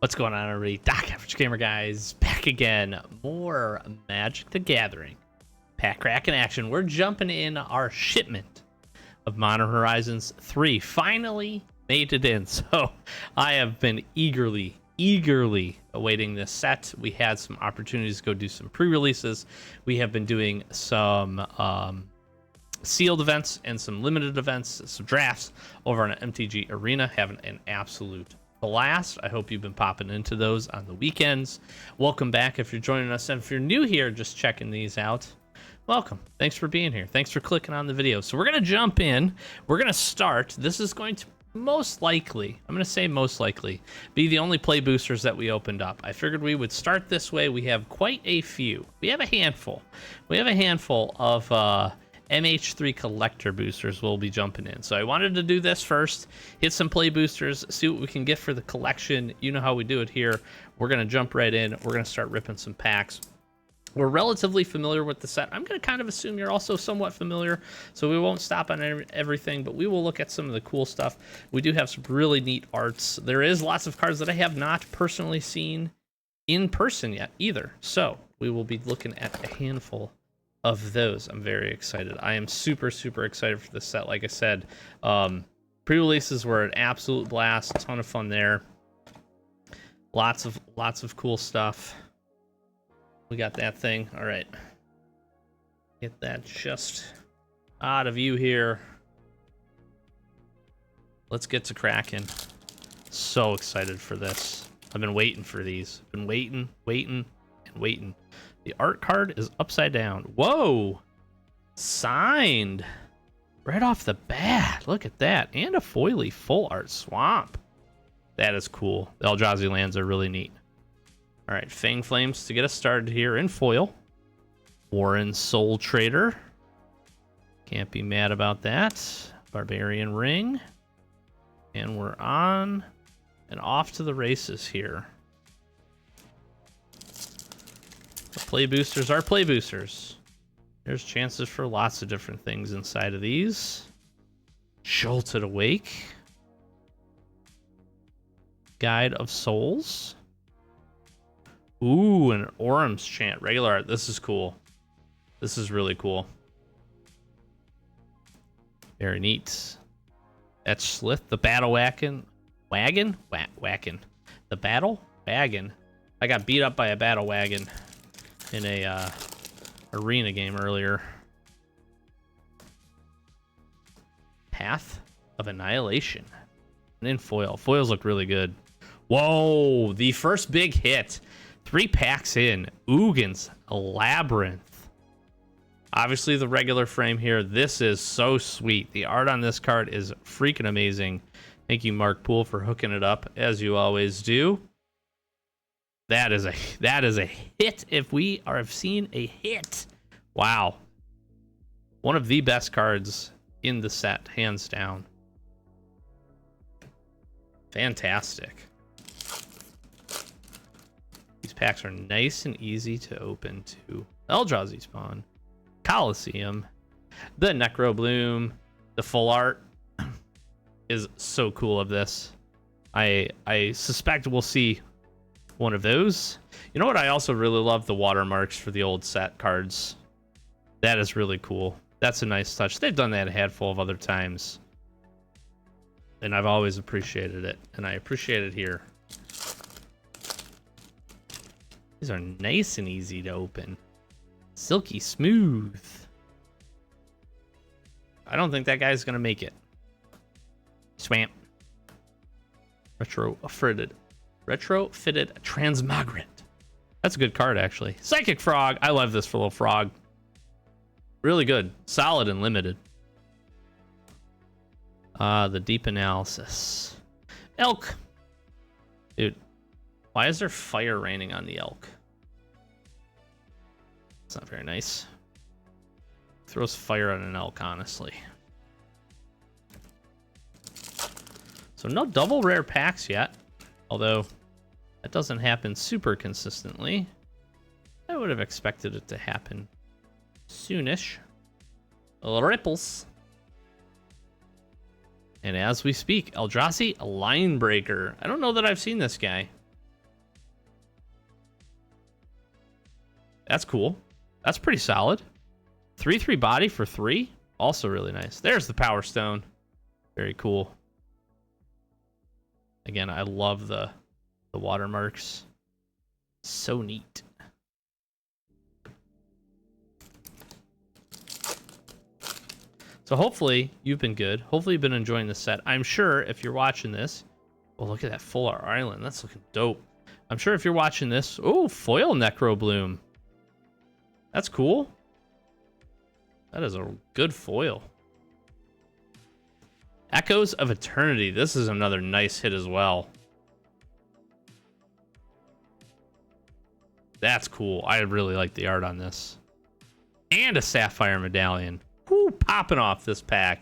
What's going on, everybody? Doc Average Gamer guys, back again. More Magic the Gathering pack crack in action. We're jumping in our shipment of Modern Horizons 3. Finally made it in. So I have been eagerly awaiting this set. We had some opportunities to go do some pre-releases. We have been doing some sealed events and some limited events, some drafts over on MTG Arena, having an absolute blast. I hope you've been popping into those on the weekends. Welcome back if you're joining us, and if you're new here just checking these out, welcome. Thanks for being here. Thanks for clicking on the video. So we're gonna jump in. We're gonna start. This is going to most likely, I'm gonna say most likely, be the only play boosters that we opened up. I figured we would start this way. We have quite a few. We have a handful of MH3 collector boosters we'll be jumping in. So I wanted to do this first, hit some play boosters, see what we can get for the collection. You know how we do it here. We're going to jump right in. We're going to start ripping some packs. We're relatively familiar with the set. I'm going to kind of assume you're also somewhat familiar, so we won't stop on everything, but we will look at some of the cool stuff. We do have some really neat arts. There is lots of cards that I have not personally seen in person yet either, so we will be looking at a handful of those. I'm very excited. I am super excited for this set. Like I said, pre-releases were an absolute blast. A ton of fun there. Lots of cool stuff. We got that thing. All right, get that just out of view here. Let's get to cracking. So excited for this. I've been waiting for these. Been waiting. The art card is upside down. Whoa! Signed! Right off the bat. Look at that. And a foily full art swamp. That is cool. The Eldrazi lands are really neat. Alright, Fang Flames to get us started here in foil. Warren Soul Trader. Can't be mad about that. Barbarian Ring. And we're on and off to the races here. The play boosters are play boosters. There's chances for lots of different things inside of these. Jolted Awake. Guide of Souls. Ooh, an Orum's Chant. Regular art. This is cool. This is really cool. Very neat. Etch Slith. The Battle Wagon. Wagon? Wagon. The Battle Wagon. I got beat up by a Battle Wagon in a arena game earlier. Path of Annihilation. And in foil. Foils look really good. Whoa! The first big hit. 3 packs in. Ugin's Labyrinth. Obviously the regular frame here. This is so sweet. The art on this card is freaking amazing. Thank you, Mark Poole, for hooking it up, as you always do. That is a hit if we have seen a hit. Wow. One of the best cards in the set, hands down. Fantastic. These packs are nice and easy to open too. Eldrazi Spawn, Coliseum, the Necro Bloom, the full art is so cool of this. I suspect we'll see one of those. You know what? I also really love the watermarks for the old set cards. That is really cool. That's a nice touch. They've done that a handful of other times, and I've always appreciated it, and I appreciate it here. These are nice and easy to open. Silky smooth. I don't think that guy's gonna make it. Swamp. Retrofitted Transmogrant. That's a good card, actually. Psychic Frog. I love this for little frog. Really good. Solid and limited. The Deep Analysis. Elk. Dude, why is there fire raining on the elk? It's not very nice. Throws fire on an elk, honestly. So no double rare packs yet. Although that doesn't happen super consistently. I would have expected it to happen soonish. Ripples. And as we speak, Eldrazi Linebreaker. I don't know that I've seen this guy. That's cool. That's pretty solid. 3/3 body for 3. Also really nice. There's the Power Stone. Very cool. Again, I love the watermarks. So neat. So hopefully you've been good. Hopefully you've been enjoying this set. I'm sure if you're watching this, well, look at that full art island. That's looking dope. I'm sure if you're watching this, oh, foil Necro Bloom. That's cool. That is a good foil. Echoes of Eternity. This is another nice hit as well. That's cool. I really like the art on this. And a Sapphire Medallion. Whoo, popping off this pack.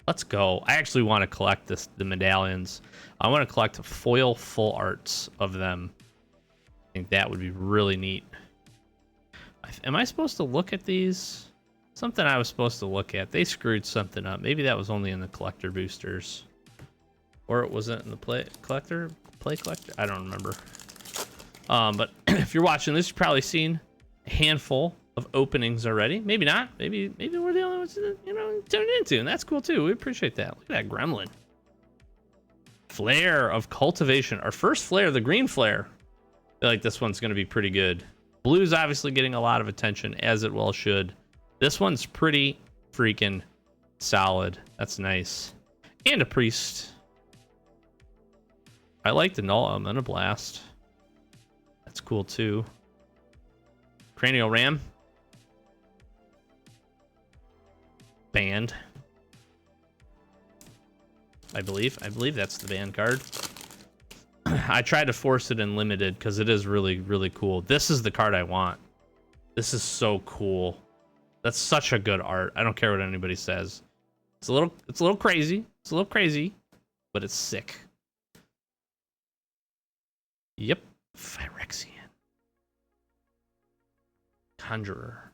Let's go. I actually want to collect the medallions. I want to collect foil full arts of them. I think that would be really neat. Am I supposed to look at these? Something I was supposed to look at. They screwed something up. Maybe that was only in the collector boosters. Or it wasn't in the play collector? I don't remember. But if you're watching this, you've probably seen a handful of openings already. Maybe not. Maybe we're the only ones that, tuned into, and that's cool too. We appreciate that. Look at that gremlin. Flare of Cultivation. Our first flare, the green flare. I feel like this one's going to be pretty good. Blue's obviously getting a lot of attention, as it well should. This one's pretty freaking solid. That's nice. And a priest. I like the Null Elemental Blast. That's cool too. Cranial Ram. Banned. I believe that's the banned card. I tried to force it in limited because it is really, really cool. This is the card I want. This is so cool. That's such a good art. I don't care what anybody says. It's a little crazy. It's a little crazy, but it's sick. Yep. Phyrexian. Conjurer.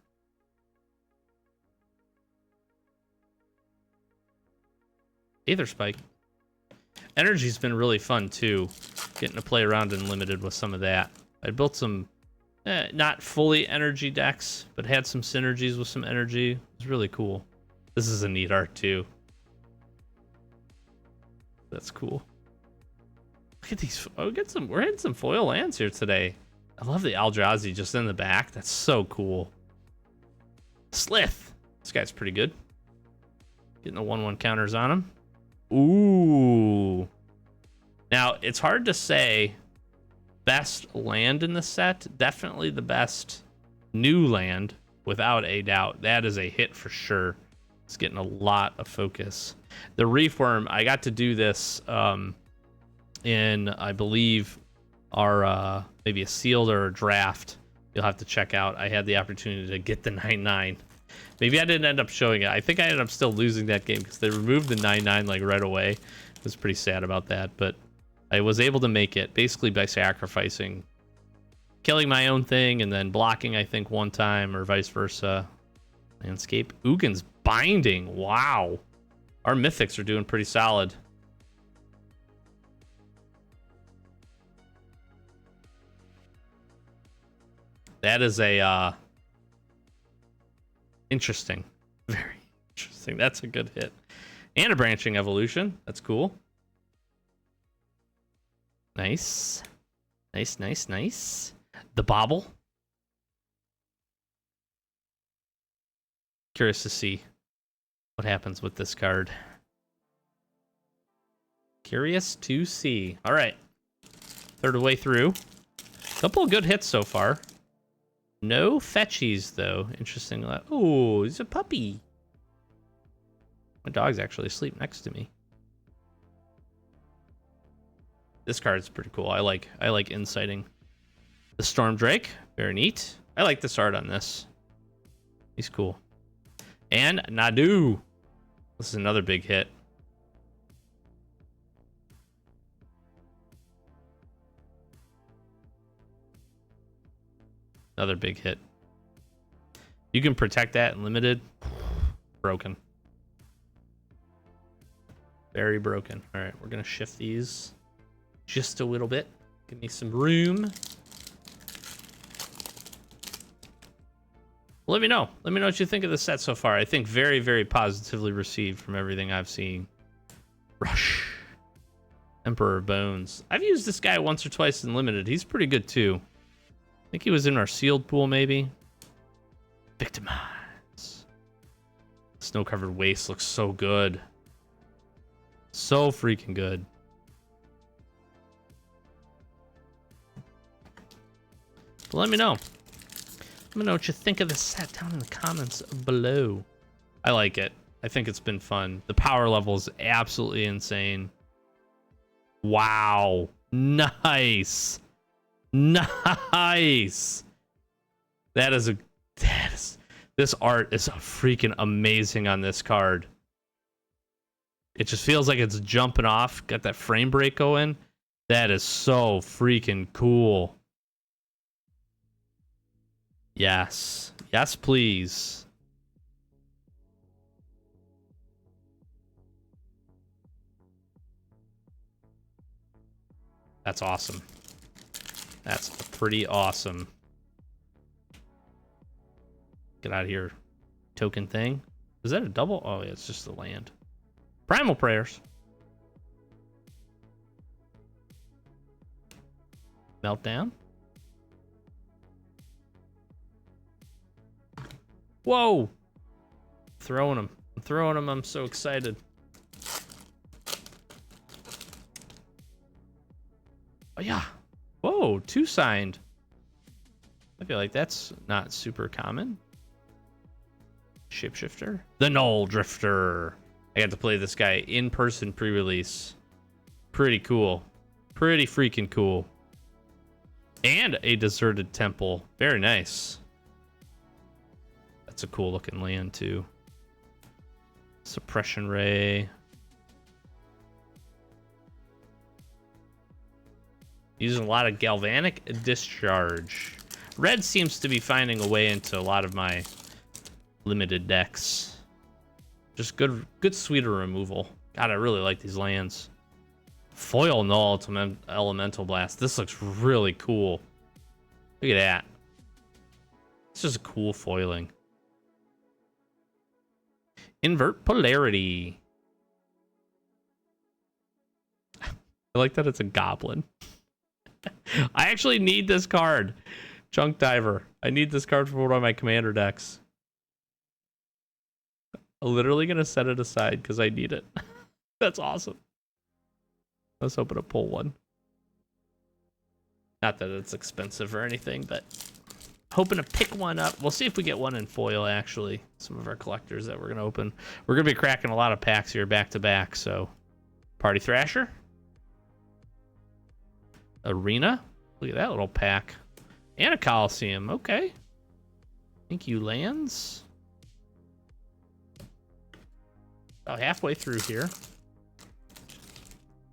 Aether Spike. Energy's been really fun too. Getting to play around in limited with some of that. I built some not fully energy decks, but had some synergies with some energy. It was really cool. This is a neat art too. That's cool. Look at these. Oh, we're hitting some foil lands here today. I love the Eldrazi just in the back. That's so cool. Slith. This guy's pretty good. Getting the 1/1 counters on him. Ooh. Now, it's hard to say best land in the set. Definitely the best new land, without a doubt. That is a hit for sure. It's getting a lot of focus. The Reef Worm, I got to do this in, I believe, our maybe a sealed or a draft. You'll have to check out. I had the opportunity to get the 9/9. Maybe I didn't end up showing it. I think I ended up still losing that game because they removed the 9/9 like right away. I was pretty sad about that, but I was able to make it basically by sacrificing, killing my own thing and then blocking, I think, one time or vice versa. Landscape. Ugin's Binding. Wow. Our mythics are doing pretty solid. That is a interesting. Very interesting. That's a good hit. And a Branching Evolution. That's cool. Nice. Nice, nice, nice. The Bobble. Curious to see what happens with this card. Curious to see. All right. Third way through. Couple of good hits so far. No fetchies, though. Interesting. Oh, he's a puppy. My dog's actually asleep next to me. This card's pretty cool. I like inciting. The Storm Drake. Very neat. I like this art on this. He's cool. And Nadu. This is another big hit. Another big hit. You can protect that in limited. Broken. Very broken. All right, we're going to shift these just a little bit. Give me some room. Let me know. Let me know what you think of the set so far. I think very, very positively received from everything I've seen. Rush. Emperor of Bones. I've used this guy once or twice in Limited. He's pretty good, too. I think he was in our sealed pool, maybe. Victimize. Snow-covered waste looks so good. So freaking good. But let me know. Let me know what you think of the set down in the comments below. I like it. I think it's been fun. The power level is absolutely insane. Wow. Nice. Nice. This art is freaking amazing on this card. It just feels like it's jumping off. Got that frame break going. That is so freaking cool. Yes. Yes, please. That's awesome. That's pretty awesome. Get out of here. Token thing. Is that a double? Oh, yeah, it's just the land. Primal Prayers. Meltdown. Whoa! Throwing them. I'm throwing them. I'm so excited. Oh, yeah. Whoa, 2 signed. I feel like that's not super common. Shapeshifter. The Null Drifter. I got to play this guy in person pre-release. Pretty cool. Pretty freaking cool. And a Deserted Temple. Very nice. That's a cool looking land too. Suppression Ray. Using a lot of Galvanic Discharge. Red seems to be finding a way into a lot of my limited decks. Just good sweeter removal. God, I really like these lands. Foil Null to Elemental Blast. This looks really cool. Look at that. It's just a cool foiling. Invert Polarity. I like that it's a goblin. I actually need this card. Chunk Diver. I need this card for one of my commander decks. I'm literally going to set it aside because I need it. That's awesome. Let's hoping to pull one. Not that it's expensive or anything, but hoping to pick one up. We'll see if we get one in foil, actually. Some of our collectors that we're going to open. We're going to be cracking a lot of packs here back to back, so. Party Thrasher. Arena. Look at that little pack. And a Coliseum. Okay. Thank you, lands. About halfway through here.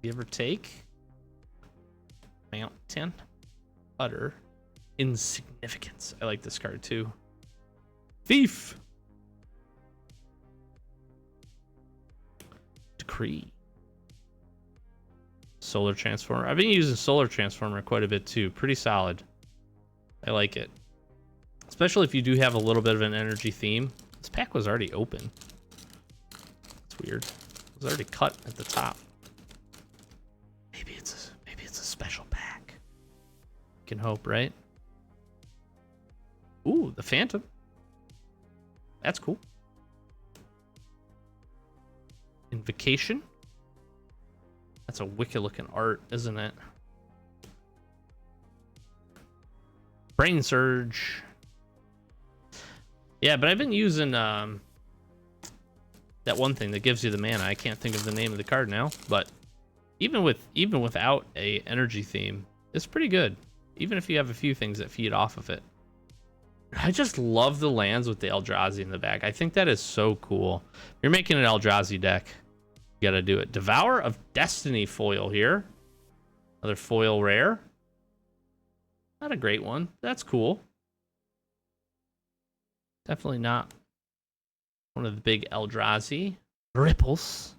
Give or take. Mountain. Utter insignificance. I like this card too. Thief. Decree. Solar Transformer. I've been using Solar Transformer quite a bit too. Pretty solid. I like it. Especially if you do have a little bit of an energy theme. This pack was already open. It's weird. It was already cut at the top. Maybe it's a special pack. Can hope, right? Ooh, the Phantom. That's cool. Invocation. That's a wicked looking art, isn't it? Brain Surge. Yeah, but I've been using that one thing that gives you the mana. I can't think of the name of the card now, but even without a energy theme, it's pretty good. Even if you have a few things that feed off of it. I just love the lands with the Eldrazi in the back. I think that is so cool. If you're making an Eldrazi deck, you gotta do it. Devour of Destiny foil here. Another foil rare. Not a great one. That's cool. Definitely not one of the big Eldrazi. Ripples.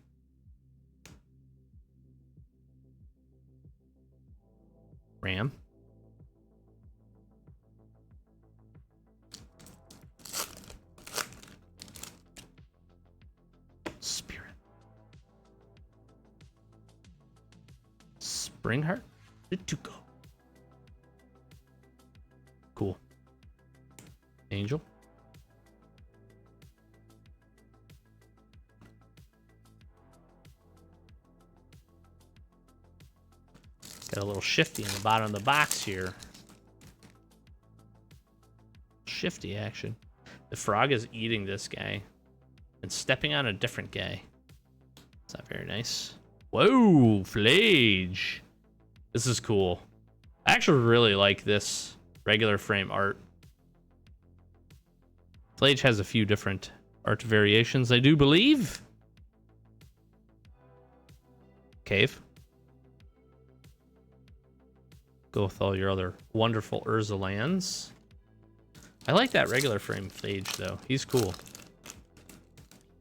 Ram. Bring her to Tuco. Cool. Angel. Got a little shifty in the bottom of the box here. Shifty action. The frog is eating this guy and stepping on a different guy. It's not very nice. Whoa, Flage. This is cool. I actually really like this regular frame art. Flage has a few different art variations, I do believe. Cave. Go with all your other wonderful Urza lands. I like that regular frame Phage though. He's cool.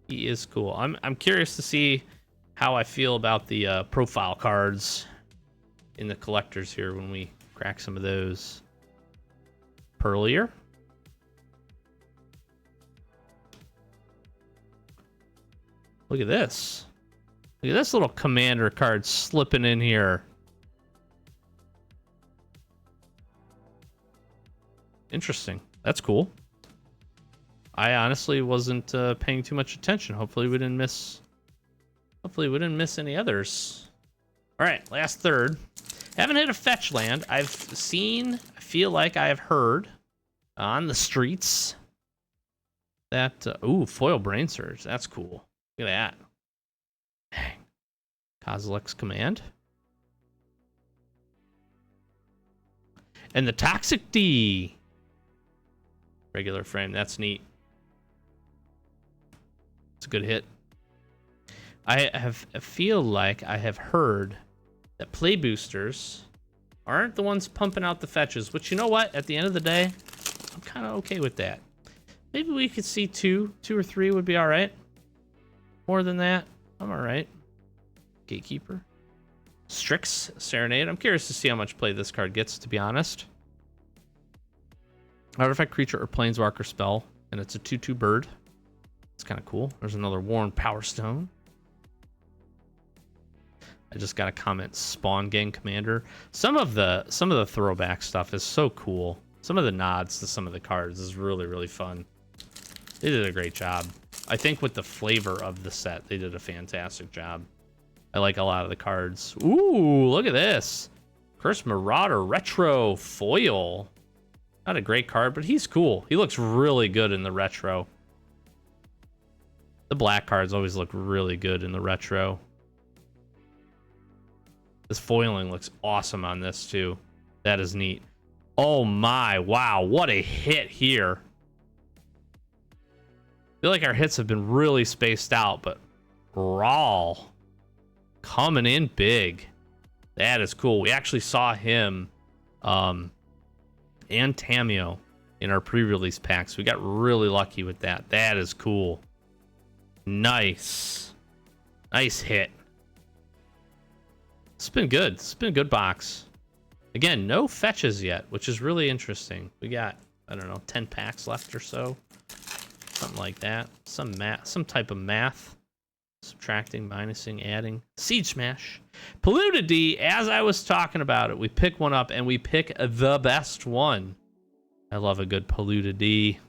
He is cool. I'm curious to see how I feel about the profile cards in the collectors here when we crack some of those. Pearlier. Look at this. Look at this little commander card slipping in here. Interesting. That's cool. I honestly wasn't paying too much attention. Hopefully we didn't miss. Hopefully we didn't miss any others. All right, last third. Haven't hit a fetch land. I've seen. I feel like I have heard on the streets that. Ooh, foil brain surge. That's cool. Look at that. Dang. Kozilek's command. And the Toxic D. Regular frame. That's neat. It's a good hit. I feel like I have heard that play boosters aren't the ones pumping out the fetches, which, you know what? At the end of the day, I'm kind of okay with that. Maybe we could see two or three would be all right. More than that, I'm all right. Gatekeeper. Strix Serenade. I'm curious to see how much play this card gets, to be honest. Artifact, creature, or planeswalker spell, and it's a 2/2 bird. It's kind of cool. There's another Worn Power Stone. I just got a comment. Spawn Gang Commander. Some of the throwback stuff is so cool. Some of the nods to some of the cards is really fun. They did a great job. I think with the flavor of the set, they did a fantastic job. I like a lot of the cards. Ooh, look at this. Curse Marauder Retro Foil. Not a great card, but he's cool. He looks really good in the retro. The black cards always look really good in the retro. This foiling looks awesome on this too. That is neat. Oh my, wow, what a hit here. I feel like our hits have been really spaced out, but Rawl coming in big. That is cool. We actually saw him and Tamio in our pre-release packs. We got really lucky with that. That is cool. Nice. Nice hit. It's been good. It's been a good box. Again, no fetches yet, which is really interesting. We got, I don't know, 10 packs left or so. Something like that. Some type of math. Subtracting, minusing, adding. Siege Smash. Polluted D, as I was talking about it, we pick one up and we pick the best one. I love a good Polluted D.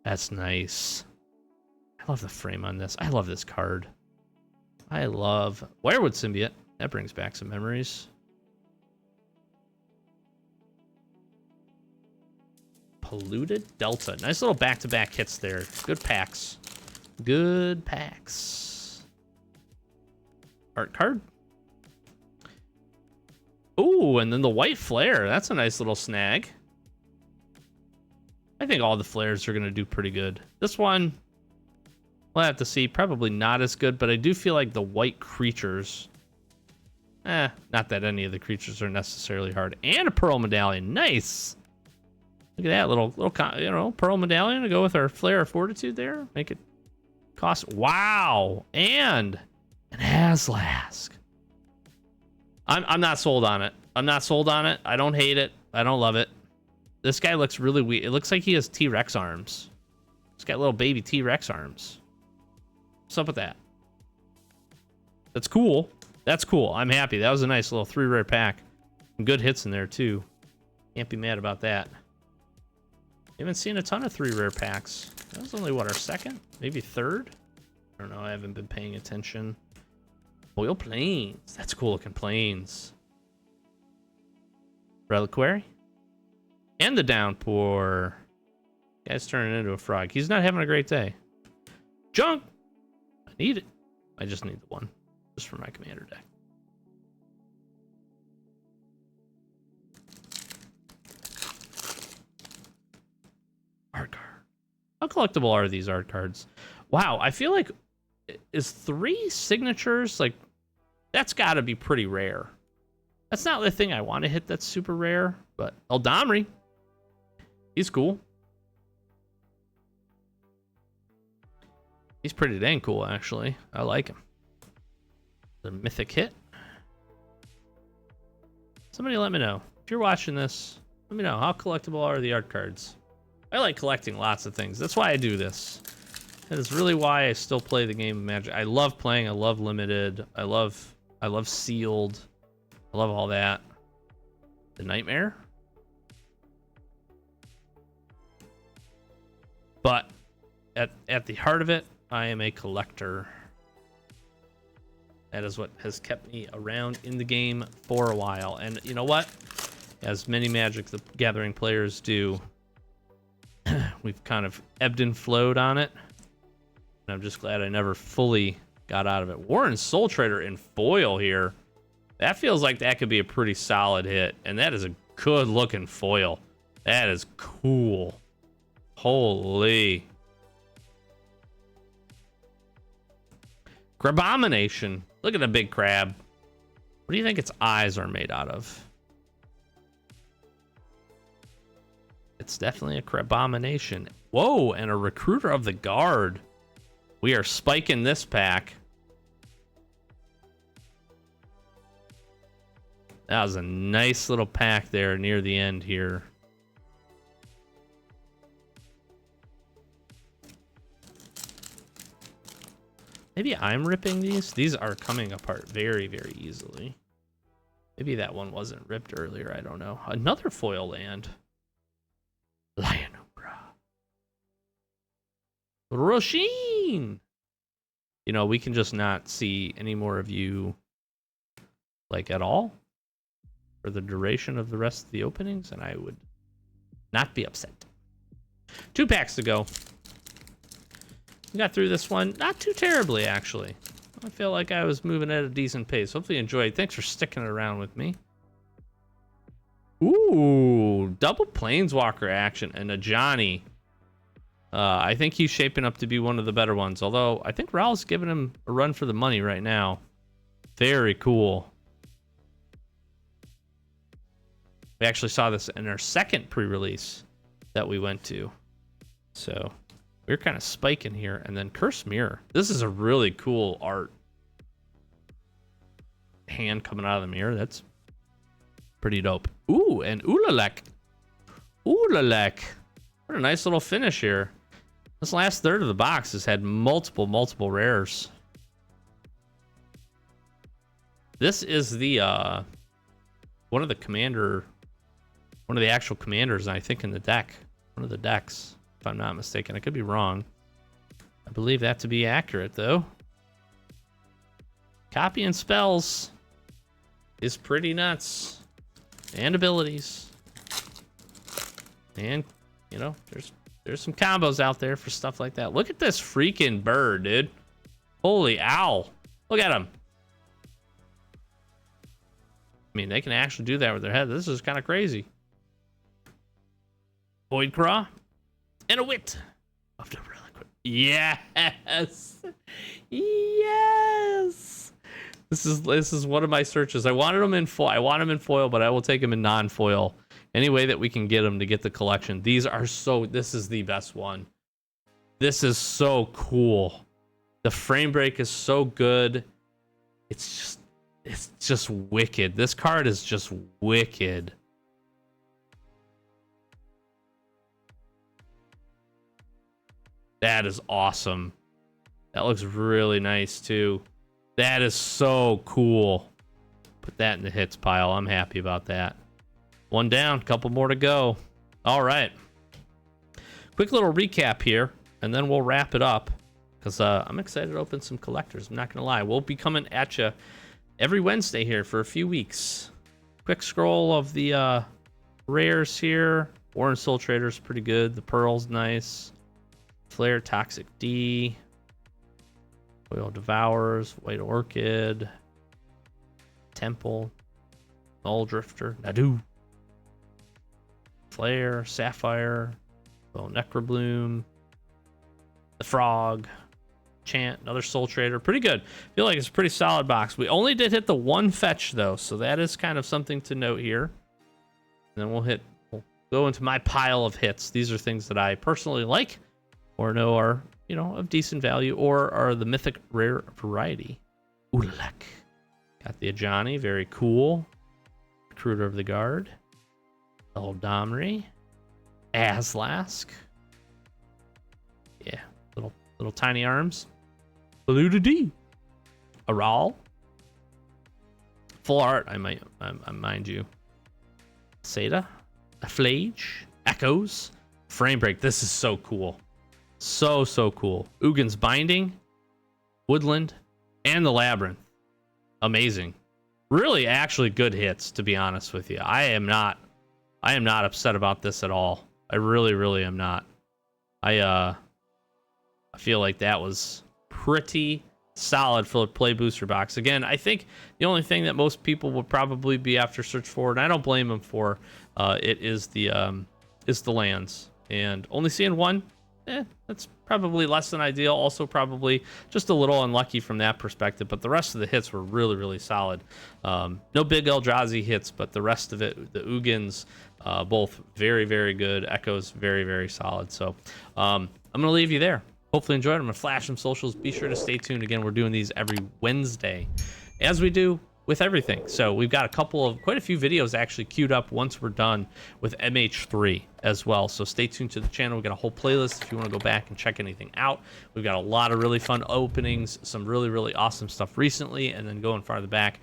That's nice. I love the frame on this. I love this card. I love Wirewood Symbiote. That brings back some memories. Polluted Delta. Nice little back-to-back hits there. Good packs. Good packs. Art card. Ooh, and then the White Flare. That's a nice little snag. I think all the flares are going to do pretty good. This one, we'll have to see. Probably not as good, but I do feel like the white creatures... not that any of the creatures are necessarily hard. And a Pearl Medallion. Nice! Look at that little Pearl Medallion to go with our Flare of Fortitude there. Make it cost... Wow! And an Azlask. I'm not sold on it. I'm not sold on it. I don't hate it. I don't love it. This guy looks really weird. It looks like he has T-Rex arms. He's got little baby T-Rex arms. What's up with that? That's cool. That's cool. I'm happy. That was a nice little 3 rare pack. Some good hits in there too. Can't be mad about that. Haven't seen a ton of 3 rare packs. That was only, what, our second? Maybe third? I don't know. I haven't been paying attention. Foil Plains. That's cool looking Plains. Reliquary. And the Downpour. Guy's turning into a frog. He's not having a great day. Junk! I need it. I just need the one. Just for my commander deck. Art card. How collectible are these art cards? Wow, I feel like is 3 signatures like that's got to be pretty rare. That's not the thing I want to hit that's super rare, but Eldamri, he's cool. He's pretty dang cool, actually. I like him. The mythic hit. Somebody let me know. If you're watching this, let me know. How collectible are the art cards? I like collecting lots of things. That's why I do this. That is really why I still play the game of Magic. I love playing. I love limited. I love sealed. I love all that. The Nightmare. But at the heart of it, I am a collector. That is what has kept me around in the game for a while. And you know what? As many Magic the Gathering players do, we've kind of ebbed and flowed on it. And I'm just glad I never fully got out of it. Warren Soul Trader in foil here. That feels like that could be a pretty solid hit. And that is a good looking foil. That is cool. Holy. Crabomination. Look at the big crab. What do you think its eyes are made out of? It's definitely a Crabomination. Whoa, and a Recruiter of the Guard. We are spiking this pack. That was a nice little pack there near the end here. Maybe I'm ripping these. These are coming apart very, very easily. Maybe that one wasn't ripped earlier. I don't know. Another foil land. Lionobra. Roshin! You know, we can just not see any more of you, like, at all for the duration of the rest of the openings, and I would not be upset. 2 packs to go. We got through this one not too terribly, actually. I feel like I was moving at a decent pace. Hopefully you enjoyed. Thanks for sticking around with me. Ooh, double Planeswalker action and a Johnny. I think he's shaping up to be one of the better ones, although I think Raul's giving him a run for the money right now. Very cool. We actually saw this in our second pre-release that we went to. So we're kind of spiking here. And then Curse Mirror. This is a really cool art. Hand coming out of the mirror. That's pretty dope. Ooh, and Ulalek. Ulalek. What a nice little finish here. This last third of the box has had multiple rares. This is the one of the actual commanders, I think, in the deck. One of the decks, if I'm not mistaken. I could be wrong. I believe that to be accurate, though. Copying spells is pretty nuts. And abilities. And, you know, there's some combos out there for stuff like that. Look at this freaking bird, dude. Holy owl. Look at him. I mean, they can actually do that with their head. This is kind of crazy. Voidcraw. And a Wit of the Reliquary. Yes. Yes. This is one of my searches. I wanted them in foil. I want them in foil, but I will take them in non-foil. Any way that we can get them to get the collection. This is the best one. This is so cool. The frame break is so good. It's just wicked. This card is just wicked. That is awesome. That looks really nice too. That is so cool. Put that in the hits pile. I'm happy about that. One down, couple more to go. All right. Quick little recap here, and then we'll wrap it up. Because I'm excited to open some collectors. I'm not going to lie. We'll be coming at you every Wednesday here for a few weeks. Quick scroll of the rares here. Orange Soul Trader's pretty good. The Pearl's nice. Flare, Toxic D. Oil Devours. White Orchid. Temple. Null Drifter. Nadu. Flare, Sapphire. Well, Necrobloom. The Frog. Chant, another Soul Trader. Pretty good. Feel like it's a pretty solid box. We only did hit the one fetch though, so that is kind of something to note here. And then we'll go into my pile of hits. These are things that I personally like or know are, you know, of decent value or are the mythic rare variety. Ulak. Got the Ajani, very cool. Recruiter of the Guard. Eldamri. Azlask. Yeah, little tiny arms. Blue to D. Aral. Full art, I mind you. Seda. Afflage. Echoes. Frame Break. This is so cool. So cool. Ugin's Binding. Woodland. And the Labyrinth. Amazing. Really actually good hits, to be honest with you. I am not upset about this at all. I really am not. I feel like that was pretty solid for a play booster box. Again, I think the only thing that most people would probably be after search for, and I don't blame them for, it is the lands. And only seeing one, that's probably less than ideal. Also probably just a little unlucky from that perspective, but the rest of the hits were really solid. No big Eldrazi hits, but the rest of it, the Ugins, both very good. Echoes, very solid. So I'm going to leave you there. Hopefully enjoyed. I'm going to flash some socials. Be sure to stay tuned. Again, we're doing these every Wednesday, as we do with everything. So we've got quite a few videos actually queued up once we're done with MH3 as well. So stay tuned to the channel. We've got a whole playlist if you want to go back and check anything out. We've got a lot of really fun openings, some really awesome stuff recently, and then going farther back,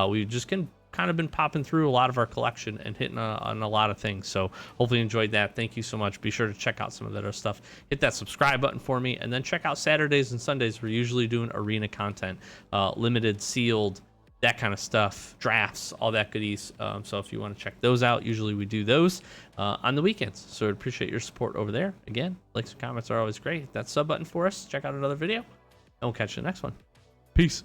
we just kind of been popping through a lot of our collection and hitting on a lot of things. So hopefully you enjoyed that. Thank you so much. Be sure to check out some of that other stuff. Hit that subscribe button for me, and then check out Saturdays and Sundays. We're usually doing arena content, limited, sealed, that kind of stuff, drafts, all that goodies. So if you want to check those out, usually we do those on the weekends. So I'd appreciate your support over there. Again, likes and comments are always great. Hit that sub button for us. Check out another video, and we'll catch you in the next one. Peace.